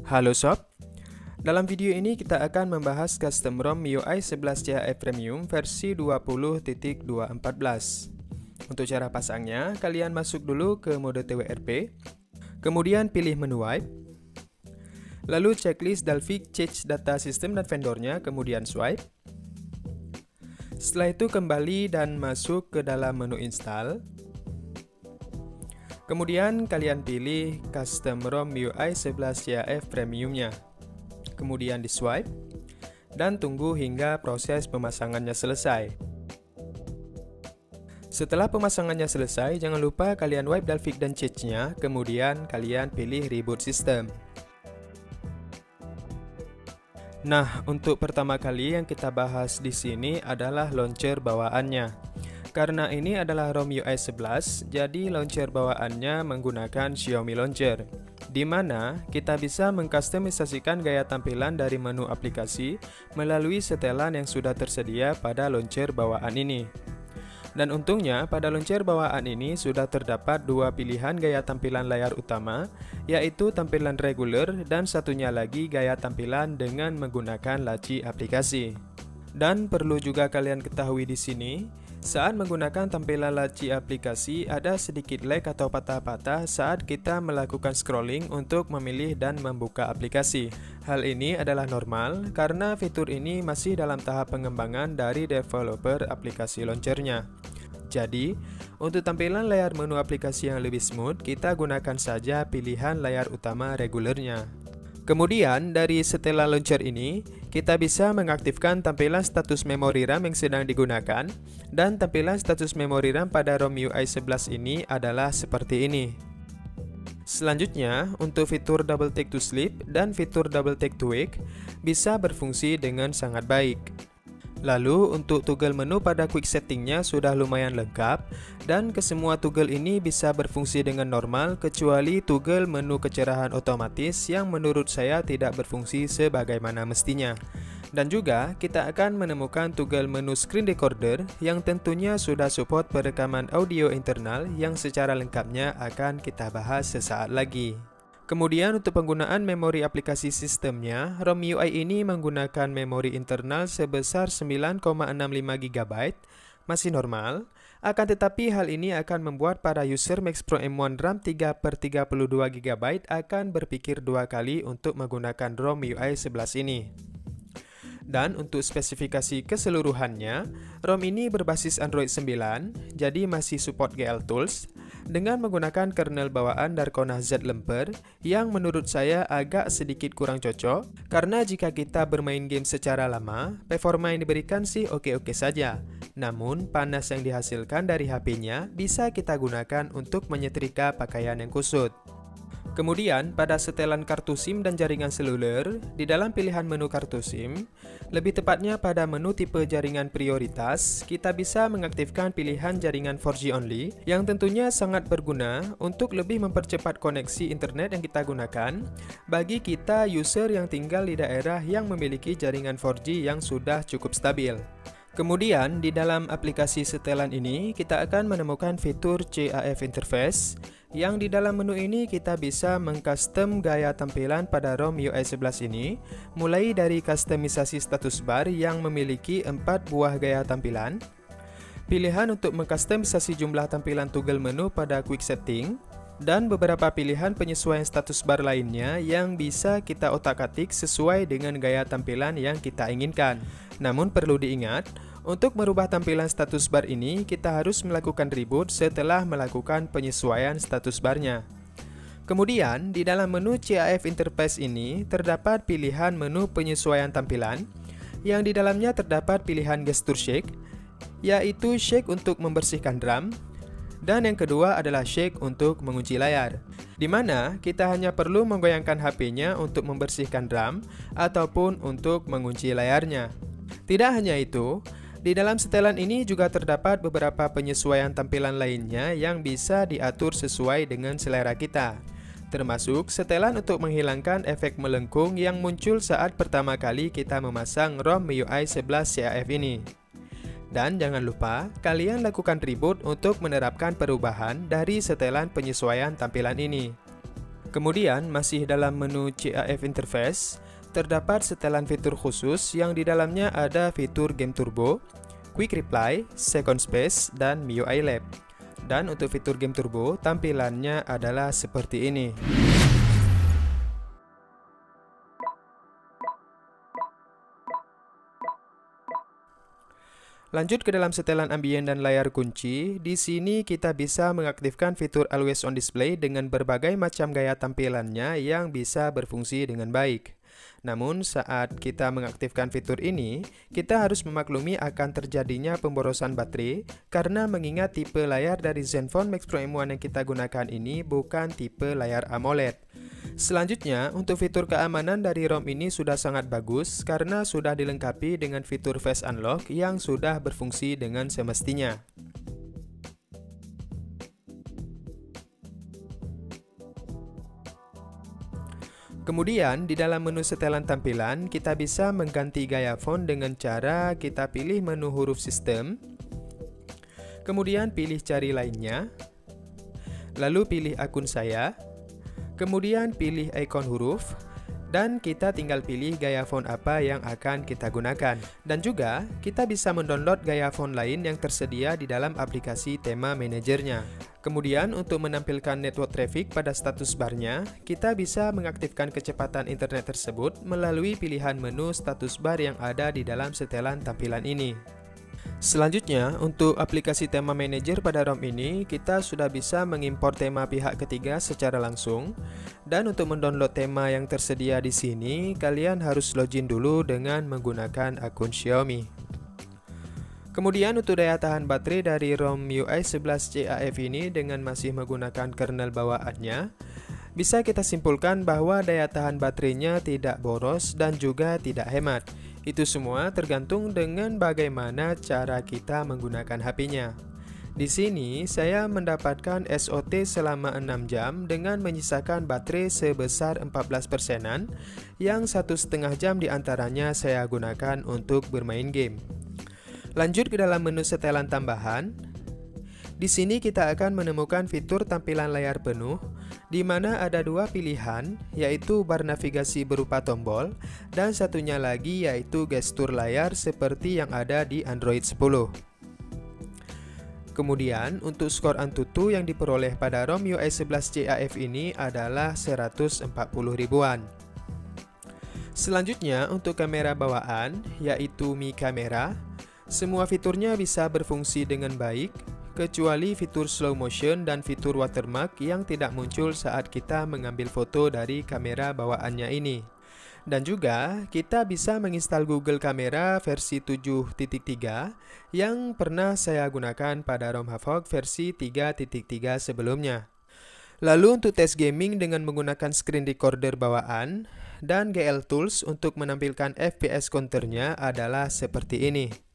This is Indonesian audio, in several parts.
Halo Sob, dalam video ini kita akan membahas custom ROM MIUI 11 CHF Premium versi 20.2.14. Untuk cara pasangnya, kalian masuk dulu ke mode TWRP, kemudian pilih menu wipe, lalu checklist Dalvik change data system dan vendornya, kemudian swipe. Setelah itu kembali dan masuk ke dalam menu install. Kemudian kalian pilih custom ROM MIUI 11 CHF Premiumnya. Kemudian di swipe dan tunggu hingga proses pemasangannya selesai. Setelah pemasangannya selesai, jangan lupa kalian wipe Dalvik dan change-nya, kemudian kalian pilih reboot system. Nah, untuk pertama kali yang kita bahas di sini adalah launcher bawaannya. Karena ini adalah ROM MIUI 11, jadi launcher bawaannya menggunakan Xiaomi Launcher, di mana kita bisa mengkustomisasikan gaya tampilan dari menu aplikasi melalui setelan yang sudah tersedia pada launcher bawaan ini. Dan untungnya, pada launcher bawaan ini sudah terdapat dua pilihan gaya tampilan layar utama, yaitu tampilan reguler dan satunya lagi gaya tampilan dengan menggunakan laci aplikasi. Dan perlu juga kalian ketahui di sini, saat menggunakan tampilan laci aplikasi ada sedikit lag atau patah-patah saat kita melakukan scrolling untuk memilih dan membuka aplikasi. Hal ini adalah normal karena fitur ini masih dalam tahap pengembangan dari developer aplikasi launchernya. Jadi, untuk tampilan layar menu aplikasi yang lebih smooth, kita gunakan saja pilihan layar utama regulernya. Kemudian, dari setelan launcher ini, kita bisa mengaktifkan tampilan status memori RAM yang sedang digunakan, dan tampilan status memori RAM pada ROM MIUI 11 ini adalah seperti ini. Selanjutnya, untuk fitur Double Tap to Sleep dan fitur Double Tap to Wake bisa berfungsi dengan sangat baik. Lalu, untuk toggle menu pada quick settingnya sudah lumayan lengkap, dan kesemua toggle ini bisa berfungsi dengan normal kecuali toggle menu kecerahan otomatis yang menurut saya tidak berfungsi sebagaimana mestinya. Dan juga, kita akan menemukan toggle menu screen recorder yang tentunya sudah support perekaman audio internal yang secara lengkapnya akan kita bahas sesaat lagi. Kemudian untuk penggunaan memori aplikasi sistemnya, ROM MIUI ini menggunakan memori internal sebesar 9,65 GB, masih normal, akan tetapi hal ini akan membuat para user Max Pro M1 RAM 3/32 GB akan berpikir dua kali untuk menggunakan ROM MIUI 11 ini. Dan untuk spesifikasi keseluruhannya, ROM ini berbasis Android 9, jadi masih support GL Tools, dengan menggunakan kernel bawaan Darkona Z Lemper yang menurut saya agak sedikit kurang cocok, karena jika kita bermain game secara lama, performa yang diberikan sih oke-oke saja. Namun, panas yang dihasilkan dari HP-nya bisa kita gunakan untuk menyetrika pakaian yang kusut. Kemudian, pada setelan kartu SIM dan jaringan seluler, di dalam pilihan menu kartu SIM, lebih tepatnya pada menu tipe jaringan prioritas, kita bisa mengaktifkan pilihan jaringan 4G only, yang tentunya sangat berguna untuk lebih mempercepat koneksi internet yang kita gunakan, bagi kita user yang tinggal di daerah yang memiliki jaringan 4G yang sudah cukup stabil. Kemudian, di dalam aplikasi setelan ini, kita akan menemukan fitur CAF Interface, yang di dalam menu ini kita bisa mengcustom gaya tampilan pada ROM MIUI 11 ini, mulai dari kustomisasi status bar yang memiliki 4 buah gaya tampilan, pilihan untuk mengkustomisasi jumlah tampilan toggle menu pada quick setting, dan beberapa pilihan penyesuaian status bar lainnya yang bisa kita otak-atik sesuai dengan gaya tampilan yang kita inginkan. Namun perlu diingat, untuk merubah tampilan status bar ini, kita harus melakukan reboot setelah melakukan penyesuaian status barnya. Kemudian, di dalam menu CAF Interface ini, terdapat pilihan menu penyesuaian tampilan, yang di dalamnya terdapat pilihan gesture shake, yaitu shake untuk membersihkan RAM, dan yang kedua adalah shake untuk mengunci layar, di mana kita hanya perlu menggoyangkan HP-nya untuk membersihkan RAM, ataupun untuk mengunci layarnya. Tidak hanya itu, di dalam setelan ini juga terdapat beberapa penyesuaian tampilan lainnya yang bisa diatur sesuai dengan selera kita, termasuk setelan untuk menghilangkan efek melengkung yang muncul saat pertama kali kita memasang ROM MIUI 11 CHF ini. Dan jangan lupa, kalian lakukan reboot untuk menerapkan perubahan dari setelan penyesuaian tampilan ini. Kemudian, masih dalam menu CAF Interface, terdapat setelan fitur khusus yang di dalamnya ada fitur Game Turbo, Quick Reply, Second Space, dan MIUI Lab. Dan untuk fitur Game Turbo, tampilannya adalah seperti ini. Lanjut ke dalam setelan ambien dan layar kunci. Di sini kita bisa mengaktifkan fitur Always On Display dengan berbagai macam gaya tampilannya yang bisa berfungsi dengan baik. Namun, saat kita mengaktifkan fitur ini, kita harus memaklumi akan terjadinya pemborosan baterai karena mengingat tipe layar dari Zenfone Max Pro M1 yang kita gunakan ini bukan tipe layar AMOLED. Selanjutnya, untuk fitur keamanan dari ROM ini sudah sangat bagus karena sudah dilengkapi dengan fitur Face Unlock yang sudah berfungsi dengan semestinya. Kemudian, di dalam menu setelan tampilan, kita bisa mengganti gaya font dengan cara kita pilih menu huruf sistem, kemudian pilih cari lainnya, lalu pilih akun saya, kemudian pilih ikon huruf, dan kita tinggal pilih gaya font apa yang akan kita gunakan. Dan juga, kita bisa mendownload gaya font lain yang tersedia di dalam aplikasi tema manajernya. Kemudian, untuk menampilkan network traffic pada status barnya, kita bisa mengaktifkan kecepatan internet tersebut melalui pilihan menu status bar yang ada di dalam setelan tampilan ini. Selanjutnya, untuk aplikasi tema manager pada ROM ini, kita sudah bisa mengimpor tema pihak ketiga secara langsung. Dan untuk mendownload tema yang tersedia di sini, kalian harus login dulu dengan menggunakan akun Xiaomi. Kemudian untuk daya tahan baterai dari ROM MIUI 11 CAF ini dengan masih menggunakan kernel bawaannya, bisa kita simpulkan bahwa daya tahan baterainya tidak boros dan juga tidak hemat. Itu semua tergantung dengan bagaimana cara kita menggunakan HP-nya. Di sini saya mendapatkan SOT selama 6 jam dengan menyisakan baterai sebesar 14%-an, yang 1,5 jam diantaranya saya gunakan untuk bermain game. Lanjut ke dalam menu setelan tambahan. Di sini kita akan menemukan fitur tampilan layar penuh, di mana ada dua pilihan, yaitu bar navigasi berupa tombol, dan satunya lagi yaitu gestur layar seperti yang ada di Android 10. Kemudian, untuk skor Antutu yang diperoleh pada ROM MIUI 11 CAF ini adalah 140 ribuan. Selanjutnya, untuk kamera bawaan, yaitu Mi Kamera, semua fiturnya bisa berfungsi dengan baik, kecuali fitur slow motion dan fitur watermark yang tidak muncul saat kita mengambil foto dari kamera bawaannya ini. Dan juga, kita bisa menginstal Google Kamera versi 7.3 yang pernah saya gunakan pada ROM Havoc versi 3.3 sebelumnya. Lalu untuk tes gaming dengan menggunakan screen recorder bawaan, dan GL Tools untuk menampilkan FPS counternya adalah seperti ini.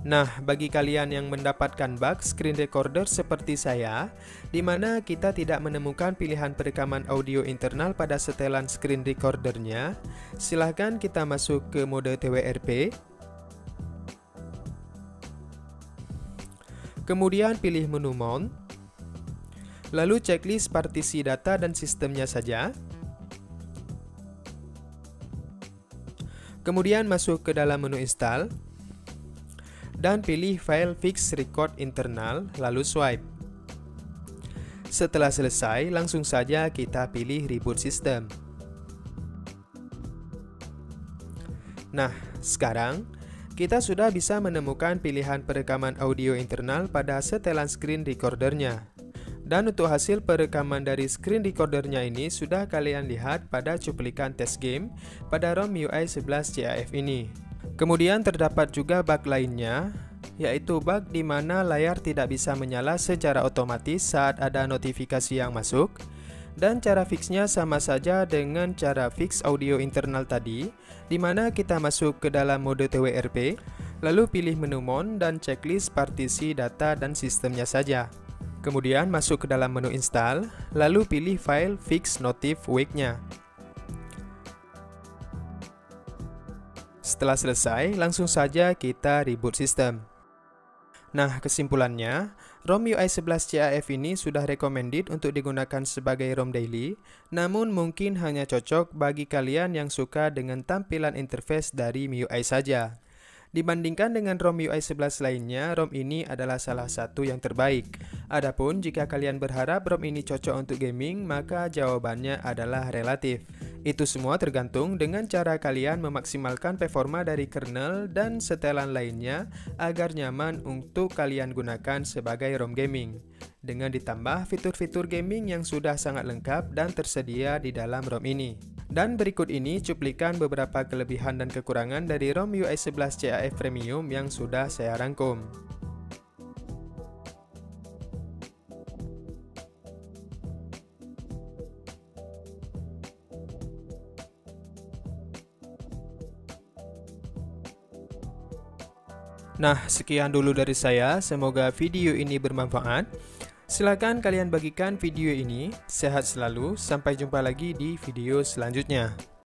Nah, bagi kalian yang mendapatkan bug screen recorder seperti saya, di mana kita tidak menemukan pilihan perekaman audio internal pada setelan screen recordernya, silahkan kita masuk ke mode TWRP. Kemudian pilih menu Mount, lalu checklist partisi data dan sistemnya saja. Kemudian masuk ke dalam menu Install, dan pilih file fix record internal, lalu swipe. Setelah selesai, langsung saja kita pilih reboot system. Nah, sekarang kita sudah bisa menemukan pilihan perekaman audio internal pada setelan screen recordernya. Dan untuk hasil perekaman dari screen recordernya ini sudah kalian lihat pada cuplikan test game pada ROM UI 11 CAF ini. Kemudian terdapat juga bug lainnya, yaitu bug di mana layar tidak bisa menyala secara otomatis saat ada notifikasi yang masuk. Dan cara fixnya sama saja dengan cara fix audio internal tadi, di mana kita masuk ke dalam mode TWRP, lalu pilih menu Mon dan checklist partisi data dan sistemnya saja. Kemudian masuk ke dalam menu install, lalu pilih file fix notif wake-nya. Setelah selesai, langsung saja kita reboot sistem. Nah, kesimpulannya, ROM UI 11 CAF ini sudah recommended untuk digunakan sebagai ROM daily, namun mungkin hanya cocok bagi kalian yang suka dengan tampilan interface dari MIUI saja. Dibandingkan dengan ROM UI 11 lainnya, ROM ini adalah salah satu yang terbaik. Adapun jika kalian berharap ROM ini cocok untuk gaming, maka jawabannya adalah relatif. Itu semua tergantung dengan cara kalian memaksimalkan performa dari kernel dan setelan lainnya agar nyaman untuk kalian gunakan sebagai ROM gaming. Dengan ditambah fitur-fitur gaming yang sudah sangat lengkap dan tersedia di dalam ROM ini. Dan berikut ini cuplikan beberapa kelebihan dan kekurangan dari ROM UI 11 CAF Premium yang sudah saya rangkum. Nah, sekian dulu dari saya. Semoga video ini bermanfaat. Silakan kalian bagikan video ini. Sehat selalu. Sampai jumpa lagi di video selanjutnya.